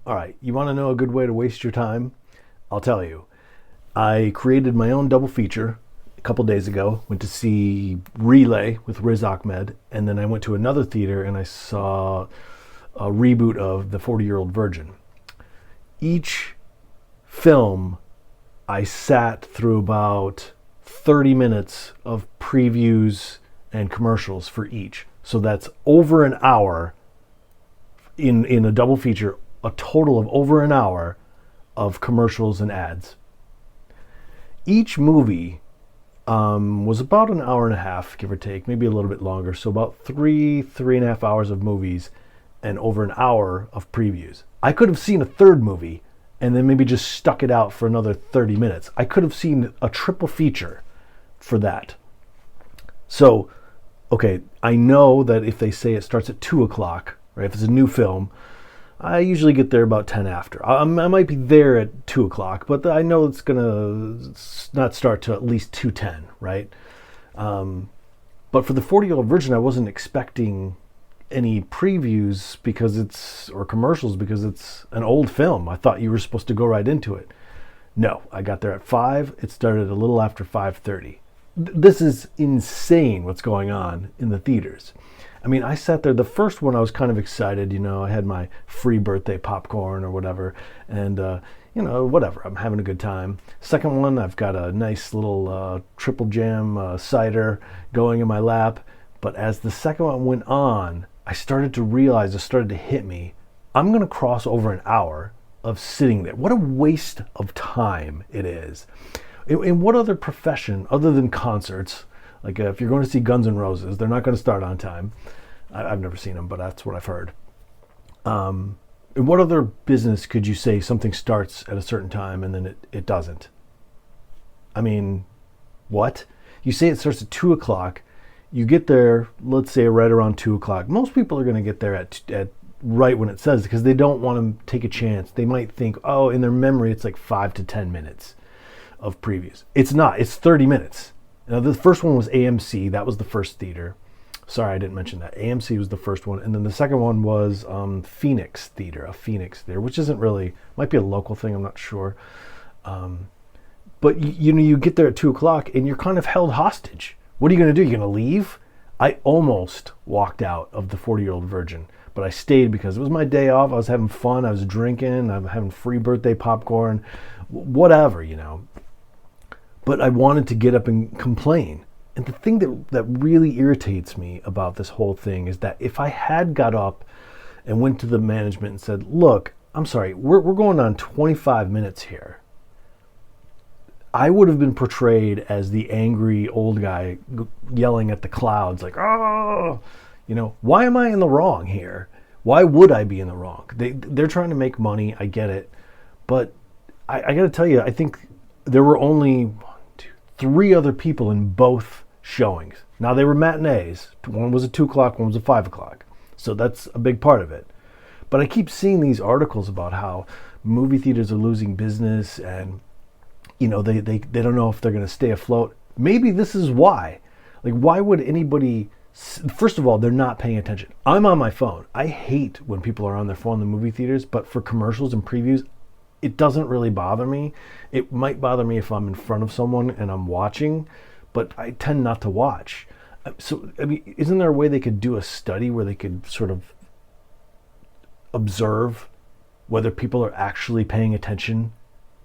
All right, you want to know a good way to waste your time? I'll tell you. I created my own double feature a couple days ago. Went to see Relay with Riz Ahmed, and then I went to another theater and I saw a reboot of The 40-Year-Old Virgin. Each film, I sat through about 30 minutes of previews and commercials for each. So that's over an hour in a double feature, a total of over an hour of commercials and ads. Each movie was about an hour and a half, give or take, maybe a little bit longer. So about three and a half hours of movies and over an hour of previews. I could have seen a third movie and then maybe just stuck it out for another 30 minutes. I could have seen a triple feature for that. So, okay, I know that if they say it starts at 2 o'clock, right, if it's a new film, I usually get there about 10 after. I might be there at 2 o'clock, but I know it's going to not start till at least 2:10, right? But for the 40-Year-Old Virgin, I wasn't expecting any previews or commercials because it's an old film. I thought you were supposed to go right into it. No, I got there at 5. It started a little after 5:30. This is insane what's going on in the theaters. I mean, I sat there. The first one, I was kind of excited. I had my free birthday popcorn or whatever. And, whatever. I'm having a good time. Second one, I've got a nice little triple jam cider going in my lap. But as the second one went on, I started to realize, it started to hit me, I'm going to cross over an hour of sitting there. What a waste of time it is. In what other profession, other than concerts, like if you're going to see Guns N' Roses, they're not going to start on time. I've never seen them, but that's what I've heard. In what other business could you say something starts at a certain time and then it doesn't? I mean, what? You say it starts at 2 o'clock. You get there, let's say right around 2 o'clock. Most people are going to get there at right when it says, because they don't want to take a chance. They might think, oh, in their memory, it's like 5 to 10 minutes of previews. It's not. It's 30 minutes. Now, the first one was AMC. That was the first theater. Sorry, I didn't mention that. AMC was the first one. And then the second one was Phoenix Theater, which isn't really, might be a local thing. I'm not sure. But, you get there at 2 o'clock and you're kind of held hostage. What are you going to do? You're going to leave? I almost walked out of the 40-Year-Old Virgin, but I stayed because it was my day off. I was having fun. I was drinking. I'm having free birthday popcorn, whatever, But I wanted to get up and complain. And the thing that really irritates me about this whole thing is that if I had got up and went to the management and said, look, I'm sorry, we're going on 25 minutes here, I would have been portrayed as the angry old guy yelling at the clouds like, oh, why am I in the wrong here? Why would I be in the wrong? They're trying to make money. I get it. But I got to tell you, I think there were only 3 other people in both showings. Now, they were matinees. One was at 2 o'clock, one was at 5 o'clock. So that's a big part of it. But I keep seeing these articles about how movie theaters are losing business and, they don't know if they're going to stay afloat. Maybe this is why. Like, why would anybody... First of all, they're not paying attention. I'm on my phone. I hate when people are on their phone in the movie theaters, but for commercials and previews, it doesn't really bother me. It might bother me if I'm in front of someone and I'm watching, but I tend not to watch. So, I mean, isn't there a way they could do a study where they could sort of observe whether people are actually paying attention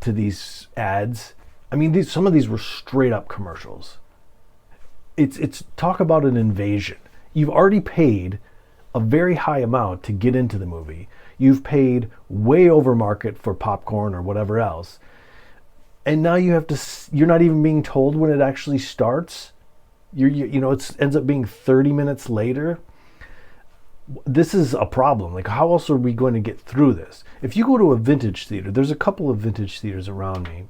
to these ads? I mean, some of these were straight up commercials. It's talk about an invasion. You've already paid a very high amount to get into the movie. You've paid way over market for popcorn or whatever else. And now you're not even being told when it actually starts. It ends up being 30 minutes later. This is a problem. Like, how else are we going to get through this? If you go to a vintage theater, there's a couple of vintage theaters around me,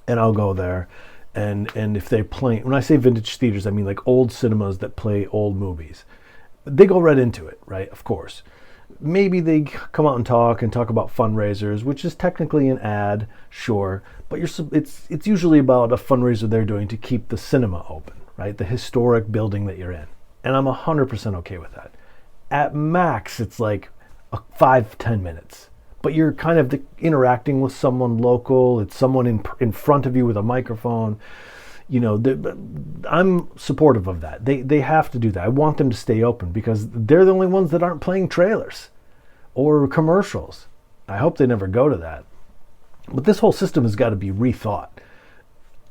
and I'll go there. And if they play, when I say vintage theaters, I mean like old cinemas that play old movies. They go right into it, right? Of course. Maybe they come out and talk about fundraisers, which is technically an ad, sure, but it's usually about a fundraiser they're doing to keep the cinema open, right? The historic building that you're in. And I'm 100% okay with that. At max, it's like 5-10 minutes. but you're kind of interacting with someone local. It's someone in front of you with a microphone. I'm supportive of that. They have to do that. I want them to stay open because they're the only ones that aren't playing trailers or commercials. I hope they never go to that. But this whole system has got to be rethought.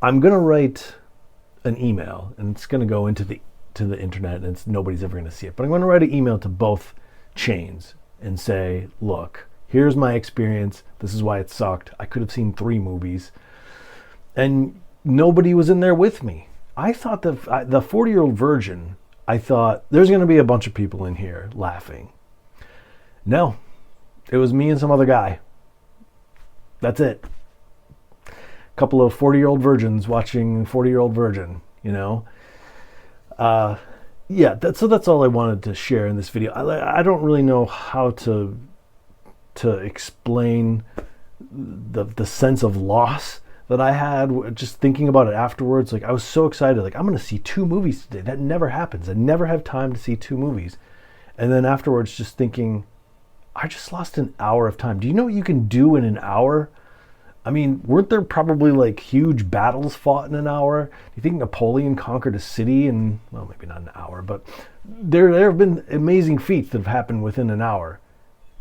I'm going to write an email, and it's going to go into the internet, and nobody's ever going to see it. But I'm going to write an email to both chains and say, look, here's my experience. This is why it sucked. I could have seen 3 movies. And nobody was in there with me. I thought the 40-year-old virgin, I thought there's going to be a bunch of people in here laughing. No, it was me and some other guy. That's it. A couple of 40-year-old virgins watching 40-year-old virgin, So that's all I wanted to share in this video. I don't really know how to explain the sense of loss that I had just thinking about it afterwards. Like, I was so excited. Like, I'm going to see 2 movies today. That never happens. I never have time to see 2 movies. And then afterwards just thinking, I just lost an hour of time. Do you know what you can do in an hour? I mean, weren't there probably like huge battles fought in an hour? Do you think Napoleon conquered a city in, well, maybe not an hour, but there have been amazing feats that have happened within an hour.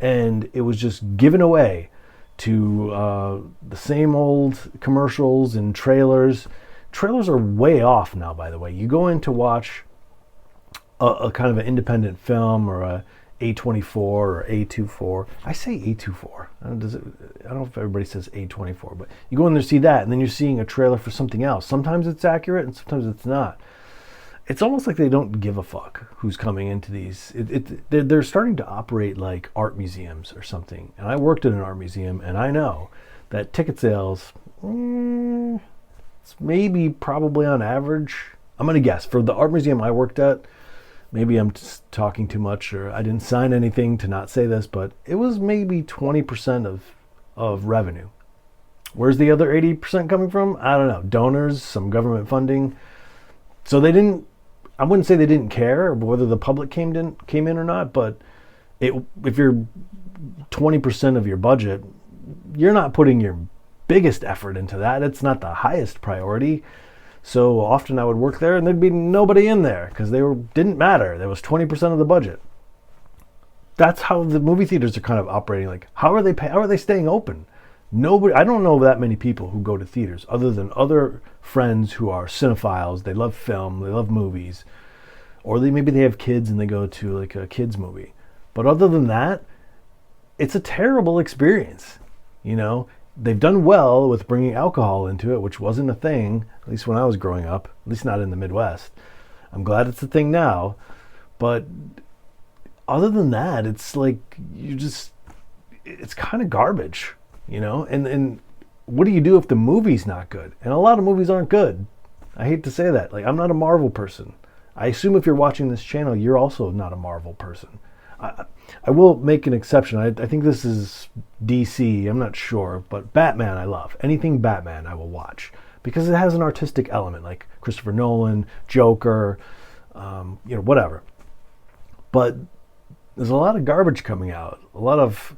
And it was just given away to the same old commercials and trailers. Trailers are way off now, by the way. You go in to watch a kind of an independent film or a A24 or A24. I say A24. I don't know if everybody says A24, but you go in there to see that, and then you're seeing a trailer for something else. Sometimes it's accurate, and sometimes it's not. It's almost like they don't give a fuck who's coming into these. They're starting to operate like art museums or something. And I worked in an art museum, and I know that ticket sales, it's maybe probably on average. I'm going to guess for the art museum I worked at. Maybe I'm just talking too much, or I didn't sign anything to not say this, but it was maybe 20% of revenue. Where's the other 80% coming from? I don't know. Donors, some government funding. So I wouldn't say they didn't care whether the public came in or not, but if you're 20% of your budget, you're not putting your biggest effort into that. It's not the highest priority. So often I would work there and there'd be nobody in there because didn't matter. There was 20% of the budget. That's how the movie theaters are kind of operating. Like, how are they staying open? Nobody. I don't know that many people who go to theaters other than other friends who are cinephiles. They love film. They love movies, or maybe they have kids and they go to like a kids movie. But other than that, it's a terrible experience. They've done well with bringing alcohol into it, which wasn't a thing, at least when I was growing up, at least not in the Midwest. I'm glad it's a thing now. But other than that, it's like it's kind of garbage, And what do you do if the movie's not good? And a lot of movies aren't good. I hate to say that. Like, I'm not a Marvel person. I assume if you're watching this channel, you're also not a Marvel person. I will make an exception. I think this is DC. I'm not sure. But Batman I love. Anything Batman I will watch. Because it has an artistic element. Like Christopher Nolan, Joker, whatever. But there's a lot of garbage coming out. A lot of,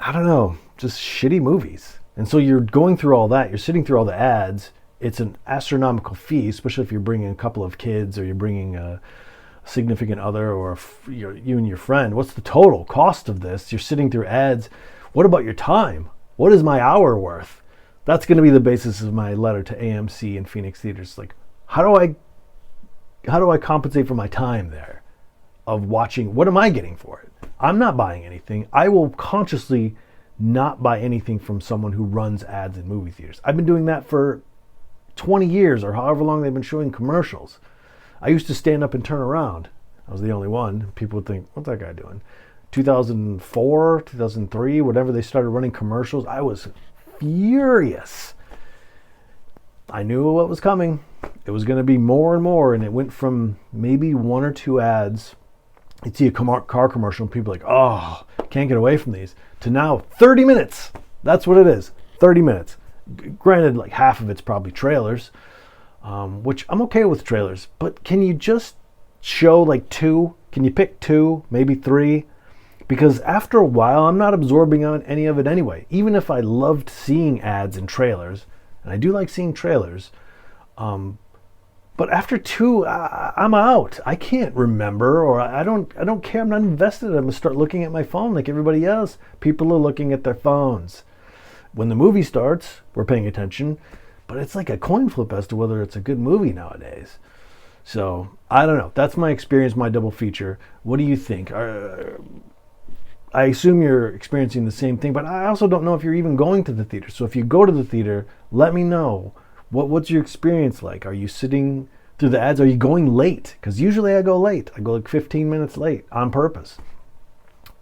I don't know, just shitty movies. And so you're going through all that. You're sitting through all the ads. It's an astronomical fee, especially if you're bringing a couple of kids or you're bringing a significant other or you and your friend. What's the total cost of this? You're sitting through ads. What about your time? What is my hour worth? That's going to be the basis of my letter to AMC and Phoenix Theaters. Like, how do I compensate for my time there of watching? What am I getting for it? I'm not buying anything. I will consciously not buy anything from someone who runs ads in movie theaters. I've been doing that for 20 years or however long they've been showing commercials. I used to stand up and turn around. I was the only one. People would think, what's that guy doing? 2004, 2003, whatever they started running commercials, I was furious. I knew what was coming. It was going to be more and more, and it went from maybe 1 or 2 ads. You'd see a car commercial, and people are like, oh, can't get away from these, to now 30 minutes. That's what it is, 30 minutes. Granted, like half of it's probably trailers, which I'm okay with trailers, but can you just show like 2? Can you pick 2, maybe 3? because after a while, I'm not absorbing on any of it anyway. Even if I loved seeing ads and trailers, and I do like seeing trailers, but after two, I'm out. I can't remember, or I don't care. I'm not invested. I'm gonna start looking at my phone like everybody else. People are looking at their phones. When the movie starts, we're paying attention, but it's like a coin flip as to whether it's a good movie nowadays. So I don't know. That's my experience, my double feature. What do you think? I assume you're experiencing the same thing, but I also don't know if you're even going to the theater. So if you go to the theater, let me know. What's your experience like? Are you sitting through the ads? Are you going late? Because usually I go late. I go like 15 minutes late on purpose.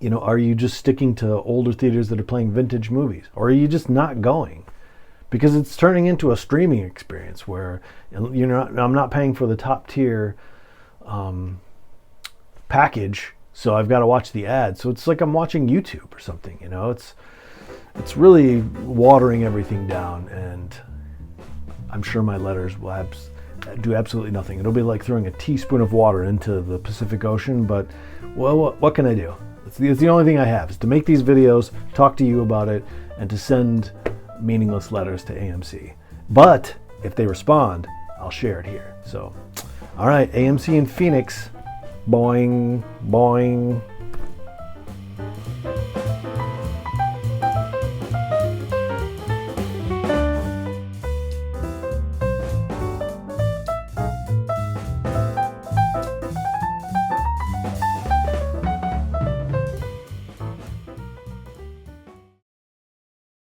You know, are you just sticking to older theaters that are playing vintage movies? Or are you just not going? Because it's turning into a streaming experience where I'm not paying for the top tier package, so I've got to watch the ads. So it's like I'm watching YouTube or something. You know, it's really watering everything down, and I'm sure my letters will do absolutely nothing. It'll be like throwing a teaspoon of water into the Pacific Ocean, but well, what can I do? It's the only thing I have is to make these videos, talk to you about it, and to send meaningless letters to AMC. But if they respond, I'll share it here. So, all right, AMC in Phoenix. Boing, boing.